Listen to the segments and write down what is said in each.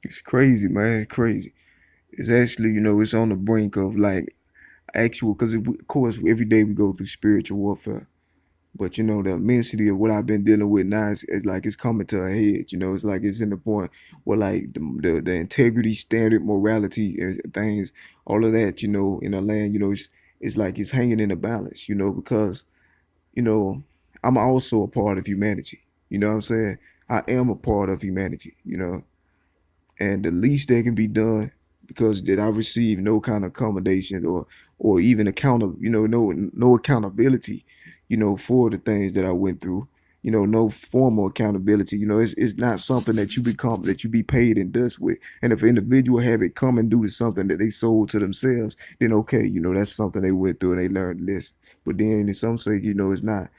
It's crazy, man. Crazy. It's actually, it's on the brink of like actual, because of course, every day we go through spiritual warfare. But the immensity of what I've been dealing with now is like it's coming to a head. It's like it's in the point where like the integrity, standard, morality, and things, all of that, in the land, it's like it's hanging in a balance. Because you know I'm also a part of humanity. You know what I'm saying? I am a part of humanity. And the least that can be done, because that I receive no kind of accommodation or even no accountability, for the things that I went through. No formal accountability. It's not something that you be paid in dust with. And if an individual have it come and do something that they sold to themselves, then okay, that's something they went through and they learned this. But then in some say, it's not.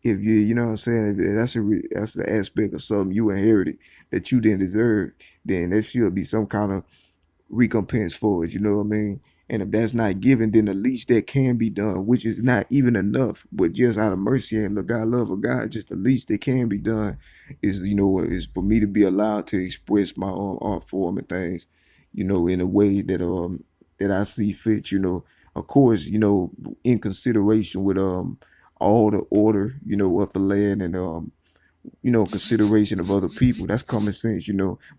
If you know what I'm saying, if that's the aspect of something you inherited that you didn't deserve, then there should be some kind of recompense for it. You know what I mean? And if that's not given, then the least that can be done, which is not even enough, but just out of mercy and the God love of God, just the least that can be done is is for me to be allowed to express my own art form and things, in a way that I see fit. Of course, in consideration with all the order, of the land and consideration of other people. That's common sense,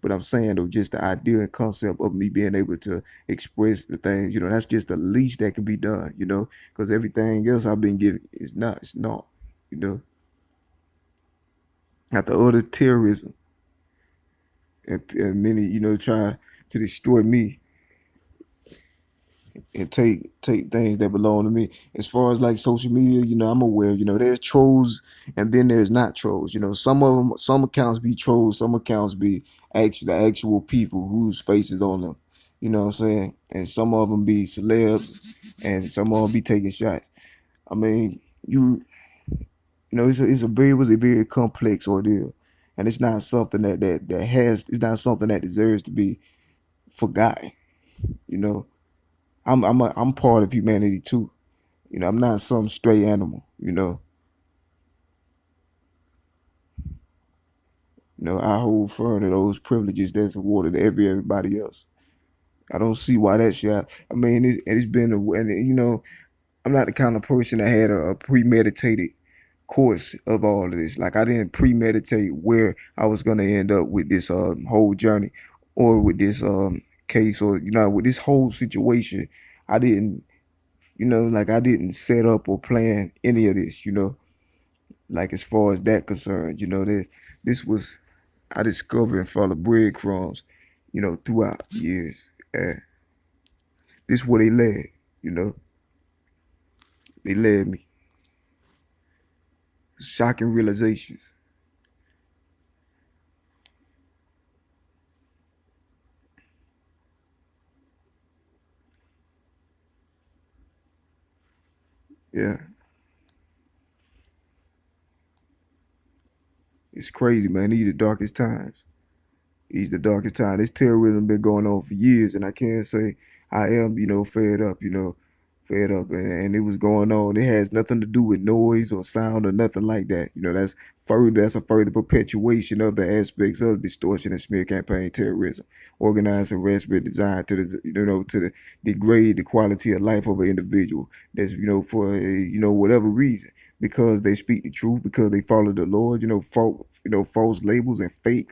But I'm saying though, just the idea and concept of me being able to express the things, that's just the least that can be done, because everything else I've been given it's not, you know. After other terrorism and many, try to destroy me and take things that belong to me. As far as like social media, I'm aware. There's trolls and then there's not trolls. Some accounts be trolls, some accounts be actual people whose faces on them. You know what I'm saying? And some of them be celebs, and some of them be taking shots. I mean, it was a very complex ordeal, and it's not something it's not something that deserves to be forgotten. You know, I'm part of humanity too. I'm not some stray animal. I hold firm to those privileges that's awarded to everybody else. I don't see why that shit. I mean, it's been and I'm not the kind of person that had a premeditated course of all of this. Like I didn't premeditate where I was gonna end up with this whole journey, or with this case, or with this whole situation. I didn't, like I didn't set up or plan any of this. Like as far as that concerned, this was I discovered and follow breadcrumbs, throughout years. And this where they led, you know. They led me. Shocking realizations. Yeah. It's crazy, man. These are the darkest times. These the darkest time. This terrorism been going on for years, and I can't say I am, fed up, fed up, and it was going on. It has nothing to do with noise or sound or nothing like that. That's a further perpetuation of the aspects of distortion and smear campaign terrorism, organized harassment designed to degrade the quality of life of an individual. That's for whatever reason, because they speak the truth, because they follow the Lord. False labels and fake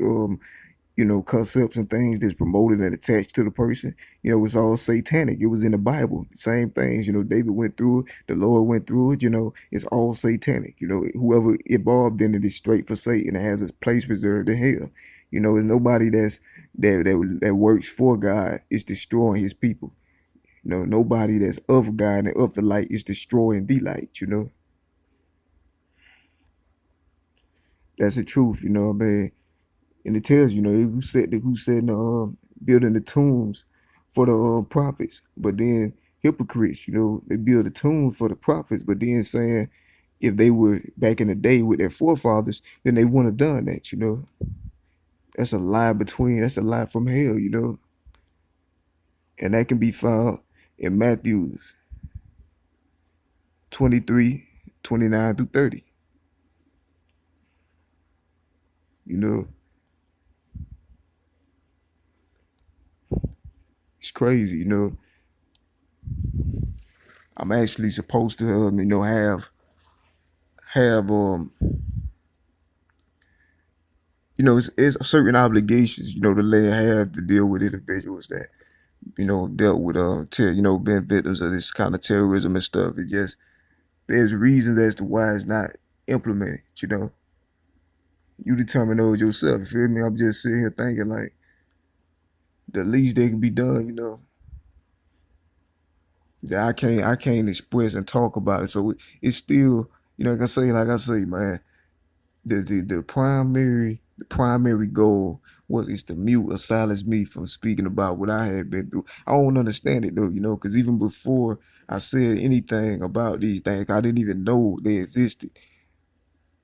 concepts and things that's promoted and attached to the person. It's all satanic. It was in the Bible. Same things, David went through it, the Lord went through it, it's all satanic. Whoever involved in it is straight for Satan and has a place reserved in hell. There's nobody that works for God is destroying his people. Nobody that's of God and of the light is destroying the light. That's the truth, I mean. And it tells who said building the tombs for the prophets, but then hypocrites, they build the tomb for the prophets, but then saying if they were back in the day with their forefathers, then they wouldn't have done that. That's a lie from hell. And that can be found in Matthew's 23:29 through 30. You know, crazy. I'm actually supposed to, have it's certain obligations, the land have to deal with individuals that, dealt with, been victims of this kind of terrorism and stuff. It just, there's reasons as to why it's not implemented. You determine those yourself. You feel me? I'm just sitting here thinking like the least that can be done, that I can't express and talk about it. So it's still, like I say, man, the primary goal was is to mute or silence me from speaking about what I had been through. I don't understand it though, because even before I said anything about these things, I didn't even know they existed.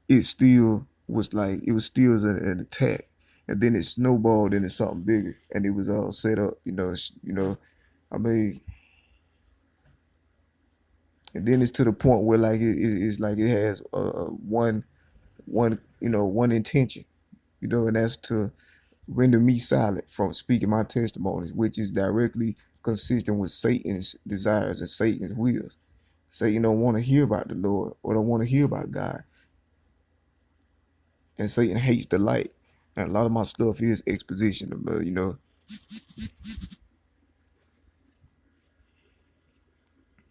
It still was like it was still an attack, and then it snowballed into something bigger, and it was all set up. I mean, and then it's to the point where like it's like it has one intention, and that's to render me silent from speaking my testimonies, which is directly consistent with Satan's desires and Satan's wills. Satan don't want to hear about the Lord or don't want to hear about God, and Satan hates the light. And a lot of my stuff is exposition, but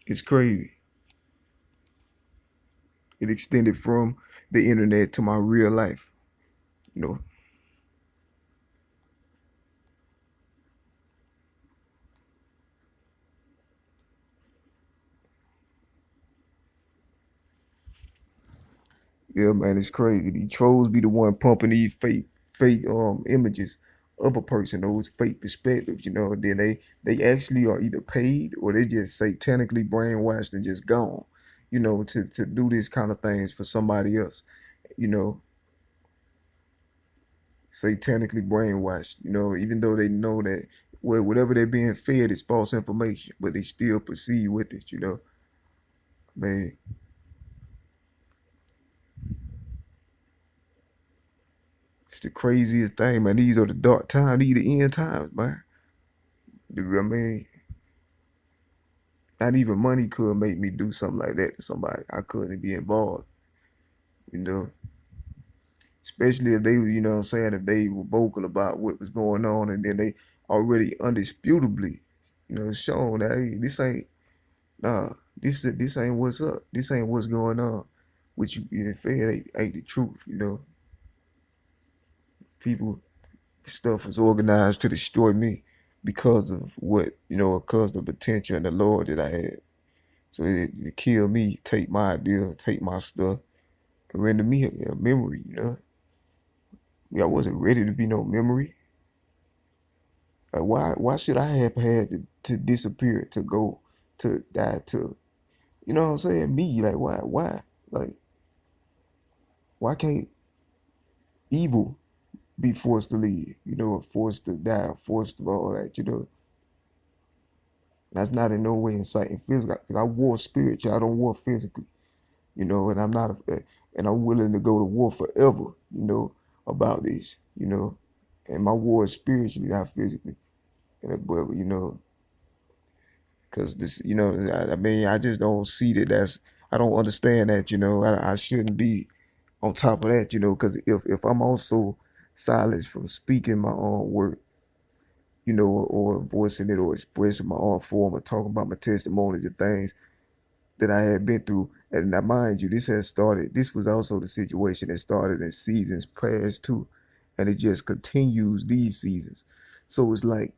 it's crazy. It extended from the internet to my real life. You know, yeah, man, it's crazy. These trolls be the one pumping these fake images of a person, those fake perspectives, and then they actually are either paid or they just satanically brainwashed and just gone, to do this kind of things for somebody else, you know, satanically brainwashed, even though they know that whatever they're being fed is false information, but they still proceed with it. Man, it's the craziest thing, man. These are the dark times. These are the end times, man. I mean, not even money could make me do something like that to somebody. I couldn't be involved, you know. Especially if they were, what I'm saying, if they were vocal about what was going on and then they already undisputably, shown that hey, this ain't nah, this ain't what's up. This ain't what's going on. Which you fed ain't the truth. People stuff was organized to destroy me because of because of the potential and the Lord that I had. So it killed me, take my idea, take my stuff, and render me a memory. Yeah, I wasn't ready to be no memory. Like why should I have had to disappear, to go, to die, to what I'm saying? Me, like why? Like why can't evil be forced to leave, or forced to die, forced to all that. That's not in no way inciting physical, because I war spiritually, I don't war physically, and I'm not, and I'm willing to go to war forever, about this. And my war is spiritually, not physically. But, because this, I mean, I just don't see I don't understand that. I shouldn't be on top of that, because if I'm also silenced from speaking my own word, or voicing it or expressing my own form or talking about my testimonies and things that I had been through. And now, mind you, this was also the situation that started in seasons past too. And it just continues these seasons. So it's like,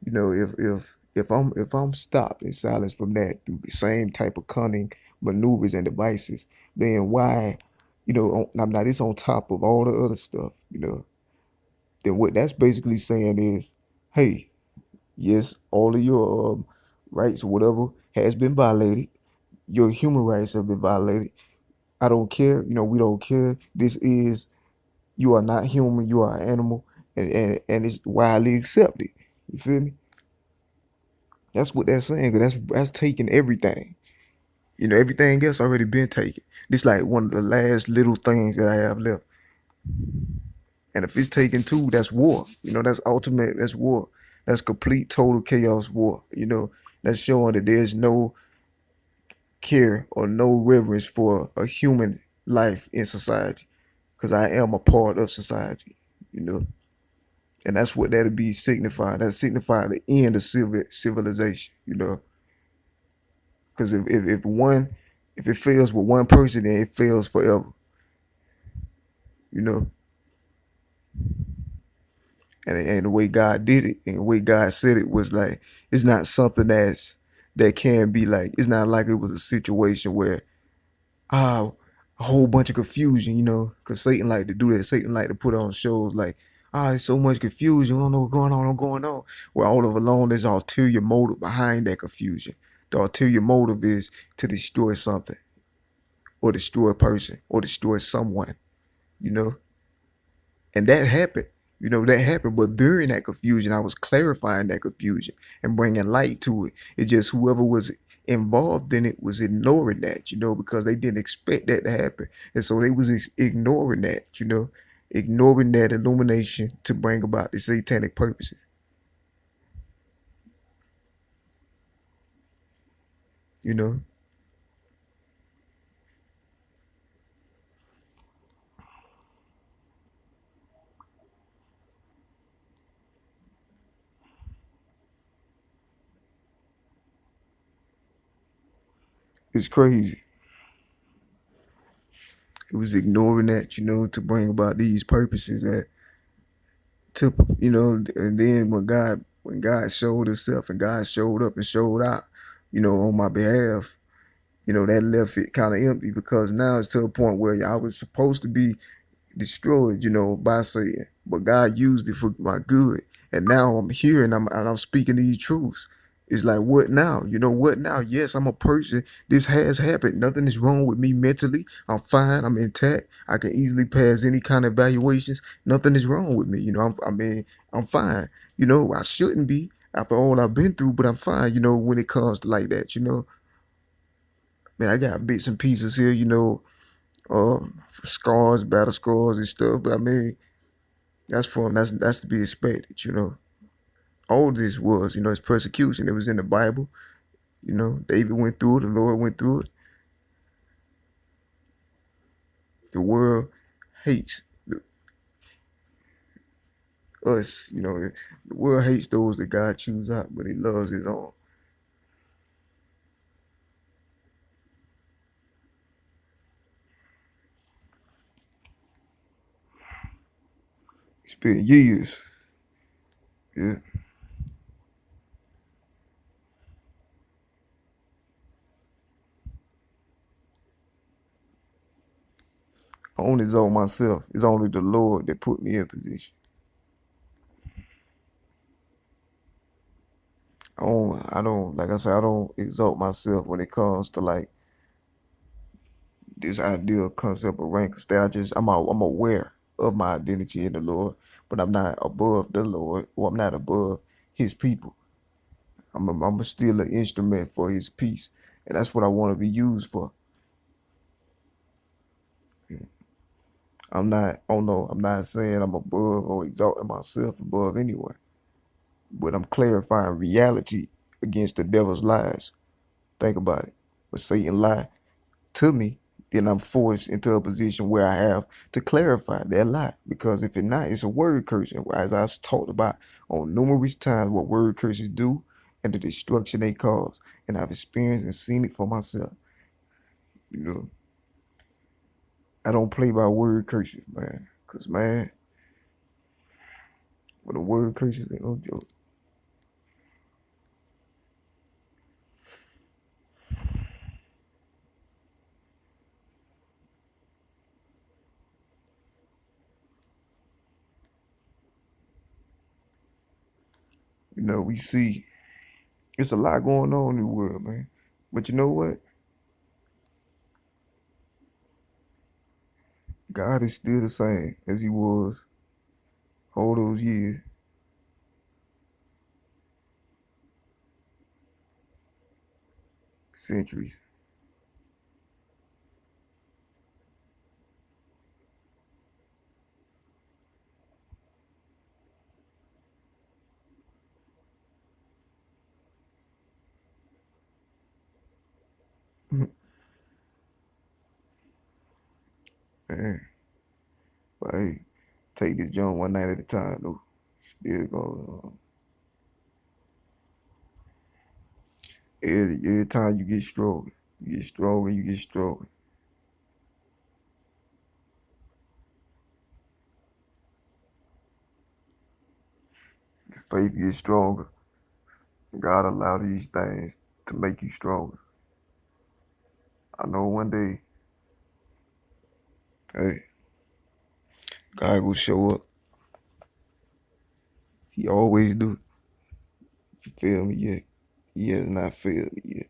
if I'm stopped and silenced from that through the same type of cunning maneuvers and devices, then why, now this on top of all the other stuff. Then what that's basically saying is, hey, yes, all of your rights or whatever has been violated. Your human rights have been violated. I don't care. We don't care. You are not human. You are an animal, and it's widely accepted. You feel me? That's what they're saying. 'Cause that's taking everything. Everything else already been taken. This like one of the last little things that I have left. And if it's taken too, that's war. That's ultimate. That's war. That's complete total chaos war. That's showing that there's no care or no reverence for a human life in society. Because I am a part of society, you know. And that's what that'll be signified. That signify the end of civilization. Because if it fails with one person, then it fails forever, you know. And the way God did it and the way God said it was like, it's not something that can be like, it's not like it was a situation where ah a whole bunch of confusion, because Satan like to do that. Satan like to put on shows like, it's so much confusion, we don't know what's going on. Well, all of along there's an ulterior motive behind that confusion. The ulterior motive is to destroy something or destroy a person or destroy someone, you know. And that happened. But during that confusion, I was clarifying that confusion and bringing light to it. It's just whoever was involved in it was ignoring that, because they didn't expect that to happen. And so they was ignoring that, ignoring that illumination to bring about the satanic purposes, you know. It's crazy. It was ignoring that, to bring about these purposes that to, and then when God showed himself and God showed up and showed out, on my behalf, that left it kind of empty because now it's to a point where I was supposed to be destroyed, by Satan, but God used it for my good. And now I'm here and I'm speaking these truths. It's like, what now? What now? Yes, I'm a person. This has happened. Nothing is wrong with me mentally. I'm fine. I'm intact. I can easily pass any kind of evaluations. Nothing is wrong with me. I'm fine. I shouldn't be after all I've been through, but I'm fine, when it comes to like that. Man, I got bits and pieces here, scars, battle scars and stuff. But I mean, that's to be expected. All this was, it's persecution. It was in the Bible. David went through it, the Lord went through it. The world hates us. The world hates those that God chooses out, but he loves his own. He spent years. Yeah. I don't exalt myself. It's only the Lord that put me in position. Like I said, I don't exalt myself when it comes to like this ideal concept of rank. Instead, I'm aware of my identity in the Lord, but I'm not above the Lord, or I'm not above His people. I'm still an instrument for His peace, and that's what I want to be used for. I'm not. Oh no, I'm not saying I'm above or exalting myself above anyone, but I'm clarifying reality against the devil's lies. Think about it. When Satan lie to me, then I'm forced into a position where I have to clarify that lie. Because if it not, it's a word curse. And as I talked about on numerous times what word curses do and the destruction they cause. And I've experienced and seen it for myself. You know, I don't play by word curses, man. Cause man, with the word curses, they no joke. We see it's a lot going on in the world, man. But you know what? God is still the same as he was all those years, centuries. man. But hey, take this joint one night at a time though. Still go. Every time you get stronger, you get stronger, you get stronger. Your faith gets stronger. God allow these things to make you stronger. I know one day, hey, God will show up. He always do. You feel me? Yeah. He has not failed me yet.